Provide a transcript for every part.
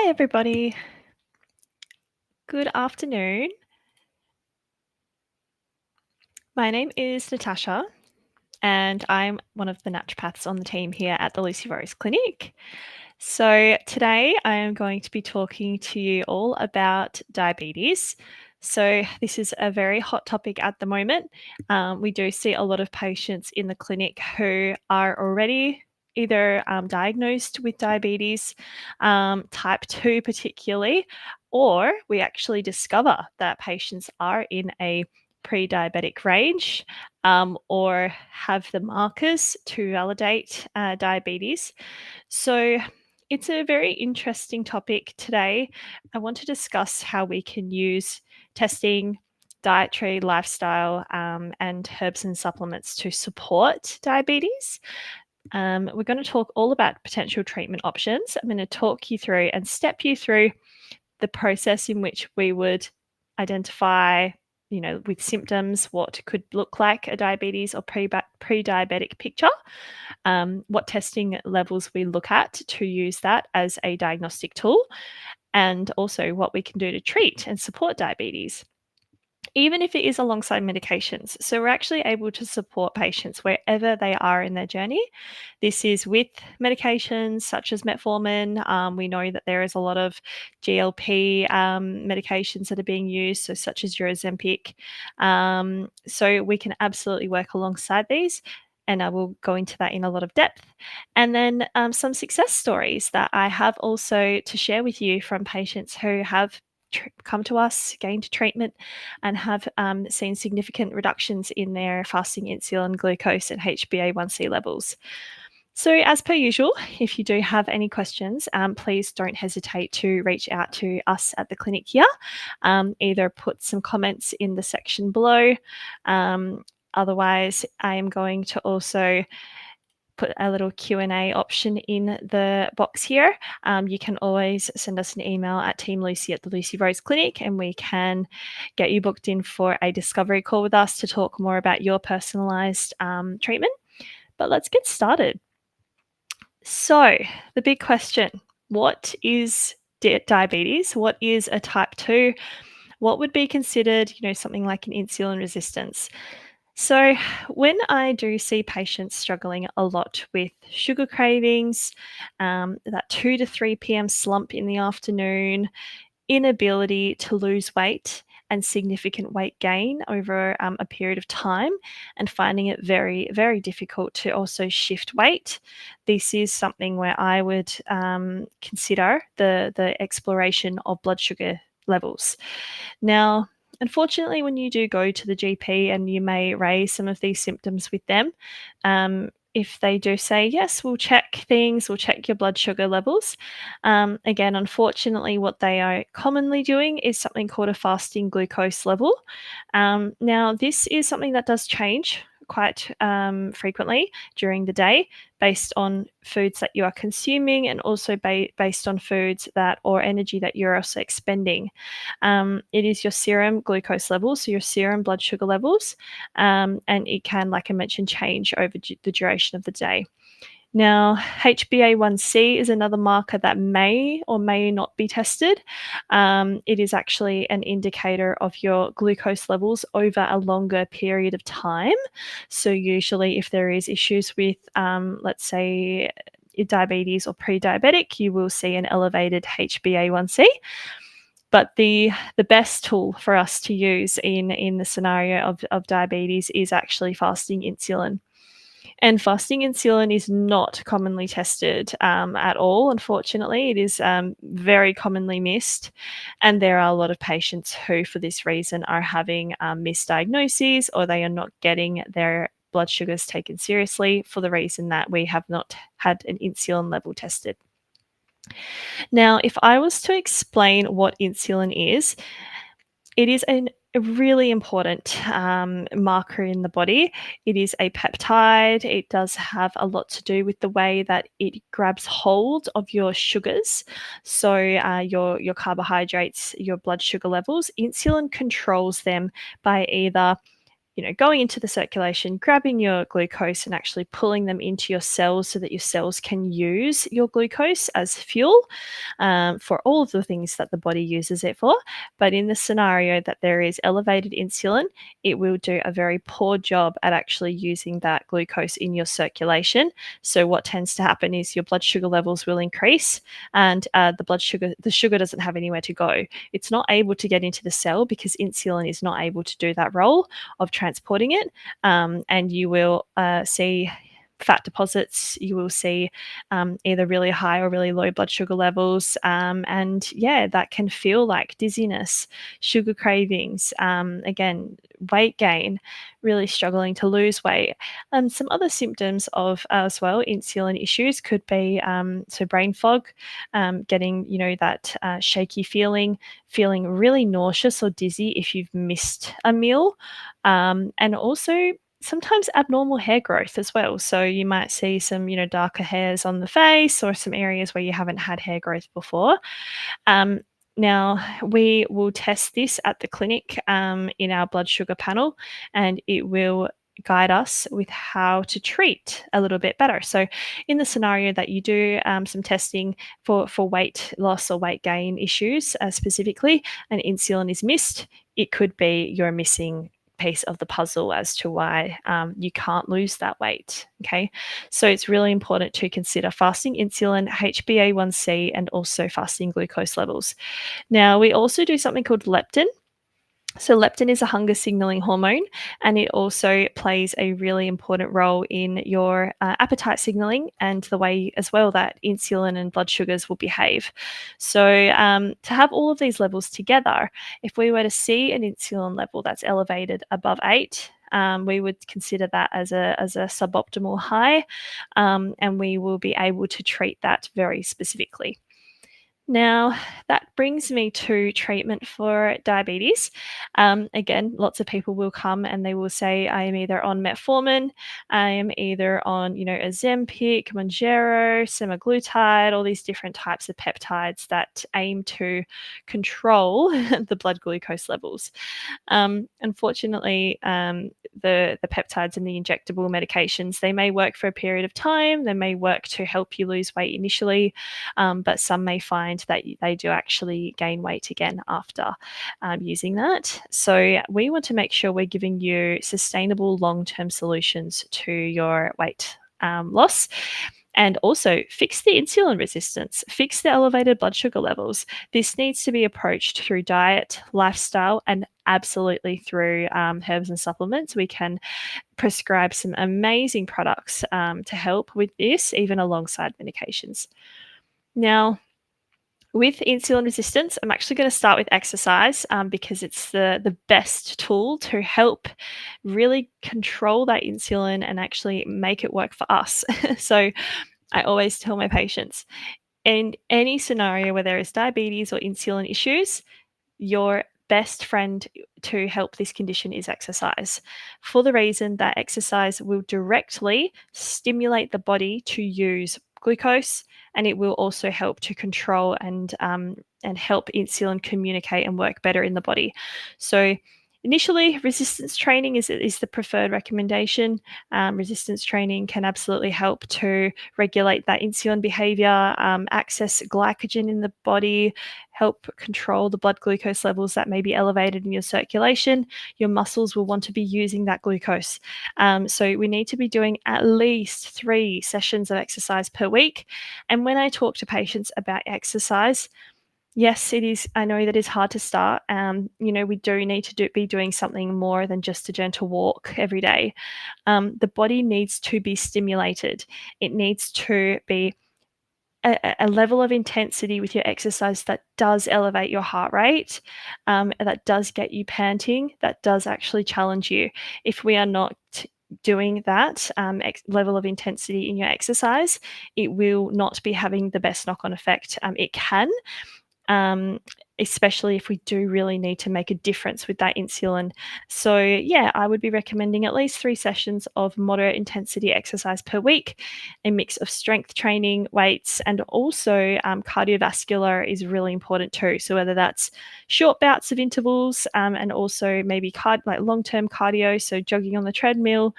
Hi, everybody. Good afternoon. My name is Natasha, and I'm one of the naturopaths on the team here at the Lucy Rose Clinic. So, today I am going to be talking to you all about diabetes. So, this is a very hot topic at the moment. We do see a lot of patients in the clinic who are already either diagnosed with diabetes, type 2 particularly, or we actually discover that patients are in a pre diabetic range or have the markers to validate diabetes. So, it's a very interesting topic today. I want to discuss how we can use testing, dietary, lifestyle, and herbs and supplements to support diabetes. We're going to talk all about potential treatment options. I'm going to talk you through and step you through the process in which we would identify, with symptoms, what could look like a diabetes or pre-diabetic picture, what testing levels we look at to use that as a diagnostic tool, and also what we can do to treat and support diabetes, even if it is alongside medications. So we're actually able to support patients wherever they are in their journey. This is with medications such as metformin. We know that there is a lot of GLP medications that are being used, so such as your Ozempic. So we can absolutely work alongside these. And I will go into that in a lot of depth. And then some success stories that I have also to share with you from patients who have come to us, gained treatment, and have seen significant reductions in their fasting insulin, glucose, and HbA1c levels. So, as per usual, if you do have any questions, please don't hesitate to reach out to us at the clinic here. Either put some comments in the section below. Otherwise, I am going to also put a little Q&A option in the box here. You can always send us an email at teamlucy at the Lucy Rose Clinic, and we can get you booked in for a discovery call with us to talk more about your personalized treatment. But let's get started. So, the big question, what is diabetes? What is a type 2? What would be considered, something like an insulin resistance? So, when I do see patients struggling a lot with sugar cravings, that 2 to 3 p.m. slump in the afternoon, inability to lose weight, and significant weight gain over a period of time, and finding it very, very difficult to also shift weight, this is something where I would consider the exploration of blood sugar levels. Now, unfortunately, when you do go to the GP and you may raise some of these symptoms with them, if they do say, yes, we'll check things, we'll check your blood sugar levels. Again, unfortunately, what they are commonly doing is something called a fasting glucose level. Now, this is something that does change quite frequently during the day based on foods that you are consuming, and also based on foods that or energy that you're also expending. It is your serum glucose levels, so your serum blood sugar levels, and it can, like I mentioned, change over the duration of the day. Now, HbA1c is another marker that may or may not be tested. It is actually an indicator of your glucose levels over a longer period of time. So, usually, if there is issues with, let's say, diabetes or pre-diabetic, you will see an elevated HbA1c. But the best tool for us to use in the scenario of diabetes is actually fasting insulin. And fasting insulin is not commonly tested at all, unfortunately. It is very commonly missed. And there are a lot of patients who, for this reason, are having misdiagnoses, or they are not getting their blood sugars taken seriously for the reason that we have not had an insulin level tested. Now, if I was to explain what insulin is, it is a really important marker in the body. It is a peptide. It does have a lot to do with the way that it grabs hold of your sugars. So your carbohydrates, your blood sugar levels. Insulin controls them by either going into the circulation, grabbing your glucose and actually pulling them into your cells so that your cells can use your glucose as fuel for all of the things that the body uses it for. But in the scenario that there is elevated insulin, it will do a very poor job at actually using that glucose in your circulation. So what tends to happen is your blood sugar levels will increase, and the sugar doesn't have anywhere to go. It's not able to get into the cell because insulin is not able to do that role of transporting it, and you will see fat deposits. You will see either really high or really low blood sugar levels. And yeah, that can feel like dizziness, sugar cravings, again, weight gain, really struggling to lose weight. Some other symptoms of as well insulin issues could be so brain fog, getting that shaky feeling really nauseous or dizzy if you've missed a meal, and also sometimes abnormal hair growth as well. So you might see some, darker hairs on the face or some areas where you haven't had hair growth before. Um, Now, we will test this at the clinic in our blood sugar panel, and it will guide us with how to treat a little bit better. So, in the scenario that you do some testing for weight loss or weight gain issues specifically, and insulin is missed, it could be you're missing piece of the puzzle as to why you can't lose that weight. Okay, so it's really important to consider fasting insulin, HbA1c, and also fasting glucose levels. Now, we also do something called leptin. So, leptin is a hunger signaling hormone, and it also plays a really important role in your appetite signaling and the way as well that insulin and blood sugars will behave. So, to have all of these levels together, if we were to see an insulin level that's elevated above 8, we would consider that as a suboptimal high, and we will be able to treat that very specifically. Now, that brings me to treatment for diabetes. Again, lots of people will come and they will say, I am either on metformin, I am either on, Ozempic, Mounjaro, semaglutide, all these different types of peptides that aim to control the blood glucose levels. Unfortunately, the peptides and the injectable medications, they may work for a period of time, they may work to help you lose weight initially, but some may find that they do actually gain weight again after using that. So we want to make sure we're giving you sustainable long-term solutions to your weight loss. And also fix the insulin resistance, fix the elevated blood sugar levels. This needs to be approached through diet, lifestyle, and absolutely through herbs and supplements. We can prescribe some amazing products to help with this, even alongside medications. Now, with insulin resistance, I'm actually going to start with exercise because it's the best tool to help really control that insulin and actually make it work for us. So I always tell my patients, in any scenario where there is diabetes or insulin issues, your best friend to help this condition is exercise, for the reason that exercise will directly stimulate the body to use glucose, and it will also help to control and help insulin communicate and work better in the body. So initially, resistance training is the preferred recommendation. Resistance training can absolutely help to regulate that insulin behavior, access glycogen in the body, help control the blood glucose levels that may be elevated in your circulation. Your muscles will want to be using that glucose. So we need to be doing at least 3 sessions of exercise per week. And when I talk to patients about exercise, yes, it is. I know that it's hard to start. We do need to be doing something more than just a gentle walk every day. The body needs to be stimulated. It needs to be a level of intensity with your exercise that does elevate your heart rate, that does get you panting, that does actually challenge you. If we are not doing that level of intensity in your exercise, it will not be having the best knock-on effect. It can, um, especially if we do really need to make a difference with that insulin. So, yeah, I would be recommending at least 3 sessions of moderate intensity exercise per week, a mix of strength training, weights, and also cardiovascular is really important too. So, whether that's short bouts of intervals and also maybe like long-term cardio, so jogging on the treadmill,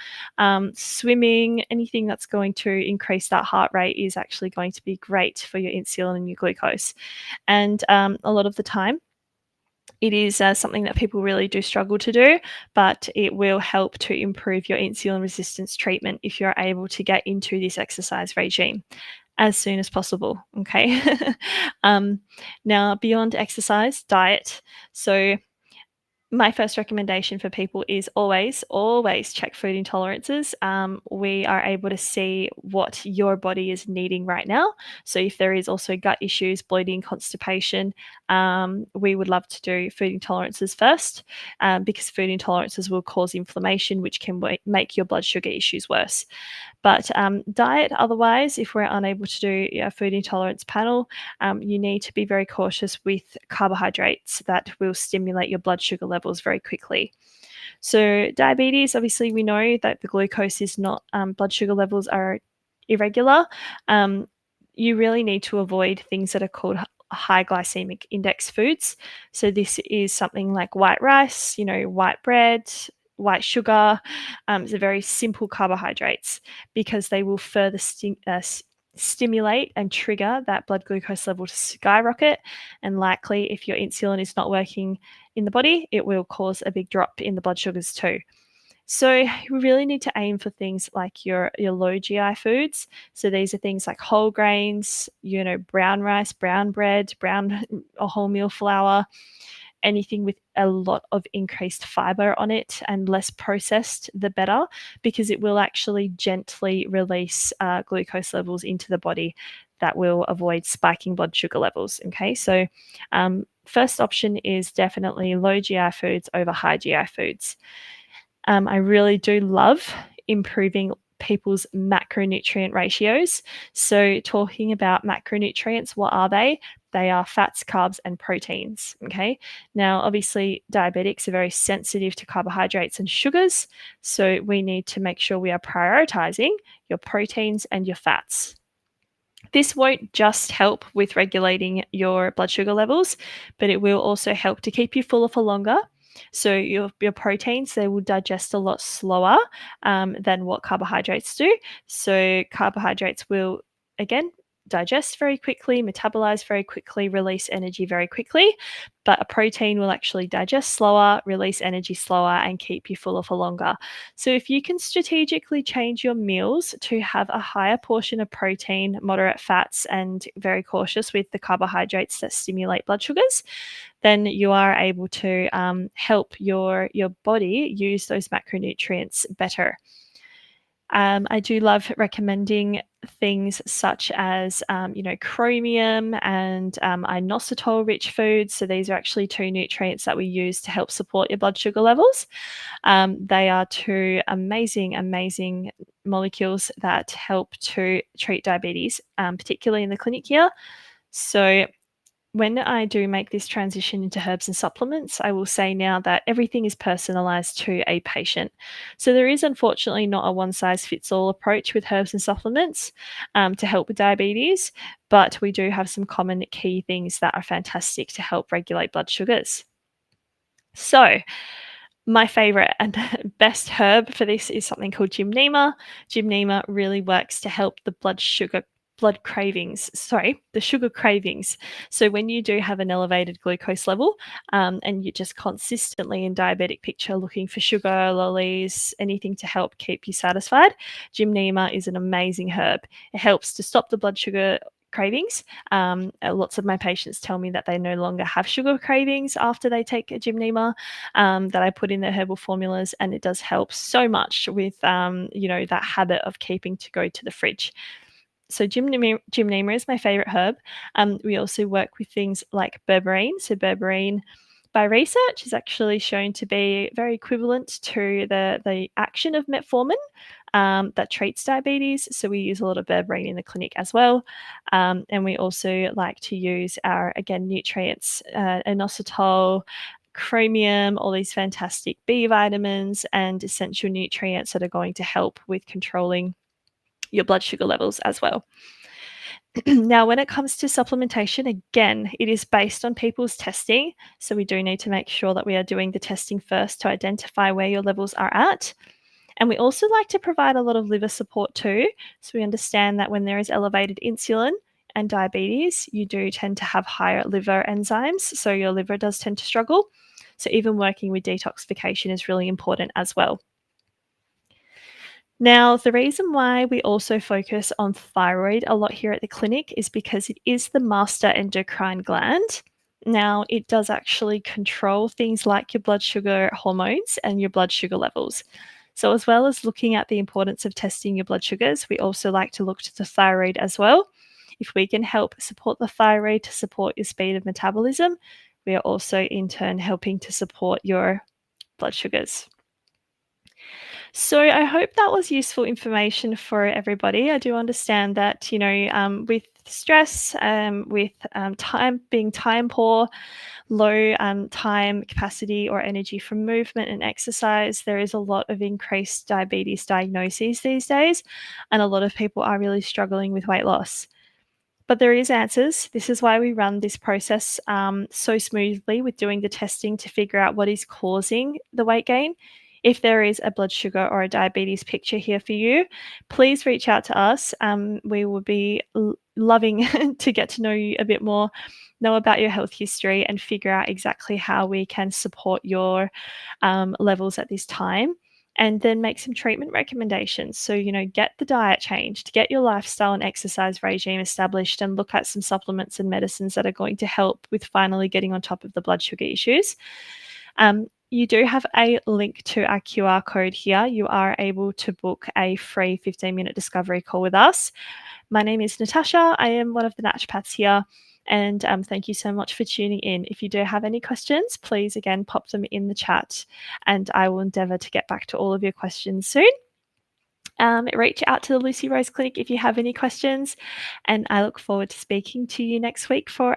swimming, anything that's going to increase that heart rate is actually going to be great for your insulin and your glucose. And a lot of the time, it is something that people really do struggle to do, but it will help to improve your insulin resistance treatment if you're able to get into this exercise regime as soon as possible. Okay. um, Now, beyond exercise, diet. So, my first recommendation for people is always check food intolerances. We are able to see what your body is needing right now. So, if there is also gut issues, bloating, constipation, we would love to do food intolerances first because food intolerances will cause inflammation, which can make your blood sugar issues worse. But diet, otherwise, if we're unable to do a food intolerance panel, you need to be very cautious with carbohydrates that will stimulate your blood sugar levels very quickly. So, diabetes, obviously, we know that the glucose is not, blood sugar levels are irregular. Um, you really need to avoid things that are called high glycemic index foods. So, this is something like white rice, white bread, white sugar. It's a very simple carbohydrates because they will further stimulate and trigger that blood glucose level to skyrocket. And likely, if your insulin is not working in the body, it will cause a big drop in the blood sugars too. So we really need to aim for things like your low GI foods. So these are things like whole grains, brown rice, brown bread, brown or wholemeal flour, anything with a lot of increased fiber on it and less processed, the better, because it will actually gently release glucose levels into the body that will avoid spiking blood sugar levels. Okay, so first option is definitely low GI foods over high GI foods. I really do love improving people's macronutrient ratios. So, talking about macronutrients, what are they? They are fats, carbs, and proteins. Okay. Now, obviously, diabetics are very sensitive to carbohydrates and sugars. So, we need to make sure we are prioritizing your proteins and your fats. This won't just help with regulating your blood sugar levels, but it will also help to keep you fuller for longer. So your proteins, they will digest a lot slower than what carbohydrates do. So carbohydrates will, again, digest very quickly, metabolize very quickly, release energy very quickly. But a protein will actually digest slower, release energy slower, and keep you fuller for longer. So if you can strategically change your meals to have a higher portion of protein, moderate fats, and very cautious with the carbohydrates that stimulate blood sugars, then you are able to help your body use those macronutrients better. I do love recommending things such as, chromium and inositol-rich foods. So these are actually two nutrients that we use to help support your blood sugar levels. They are two amazing molecules that help to treat diabetes, particularly in the clinic here. So when I do make this transition into herbs and supplements, I will say now that everything is personalized to a patient. So there is unfortunately not a one size fits all approach with herbs and supplements to help with diabetes, but we do have some common key things that are fantastic to help regulate blood sugars. So, my favorite and best herb for this is something called gymnema. Gymnema really works to help the the sugar cravings. So when you do have an elevated glucose level and you're just consistently in diabetic picture looking for sugar, lollies, anything to help keep you satisfied, gymnema is an amazing herb. It helps to stop the blood sugar cravings. Lots of my patients tell me that they no longer have sugar cravings after they take a gymnema that I put in their herbal formulas, and it does help so much with that habit of keeping to go to the fridge. So gymnema is my favorite herb. We also work with things like berberine. So berberine by research is actually shown to be very equivalent to the action of metformin that treats diabetes. So we use a lot of berberine in the clinic as well. And we also like to use our, again, nutrients, inositol, chromium, all these fantastic B vitamins and essential nutrients that are going to help with controlling your blood sugar levels as well. Now, when it comes to supplementation, again, it is based on people's testing. So we do need to make sure that we are doing the testing first to identify where your levels are at. And we also like to provide a lot of liver support too. So we understand that when there is elevated insulin and diabetes, you do tend to have higher liver enzymes. So your liver does tend to struggle. So even working with detoxification is really important as well. Now, the reason why we also focus on thyroid a lot here at the clinic is because it is the master endocrine gland. Now, it does actually control things like your blood sugar hormones and your blood sugar levels. So, as well as looking at the importance of testing your blood sugars, we also like to look to the thyroid as well. If we can help support the thyroid to support your speed of metabolism, we are also in turn helping to support your blood sugars. So I hope that was useful information for everybody. I do understand that, with stress, with time being time poor, low time capacity or energy from movement and exercise, there is a lot of increased diabetes diagnoses these days, and a lot of people are really struggling with weight loss. But there is answers. This is why we run this process so smoothly with doing the testing to figure out what is causing the weight gain. If there is a blood sugar or a diabetes picture here for you, please reach out to us. We will be loving to get to know you a bit more, know about your health history, and figure out exactly how we can support your levels at this time, and then make some treatment recommendations. So, get the diet changed, get your lifestyle and exercise regime established, and look at some supplements and medicines that are going to help with finally getting on top of the blood sugar issues. You do have a link to our QR code here. You are able to book a free 15-minute discovery call with us. My name is Natasha. I am one of the naturopaths here. And thank you so much for tuning in. If you do have any questions, please again pop them in the chat, and I will endeavour to get back to all of your questions soon. Reach out to the Lucy Rose Clinic if you have any questions, and I look forward to speaking to you next week for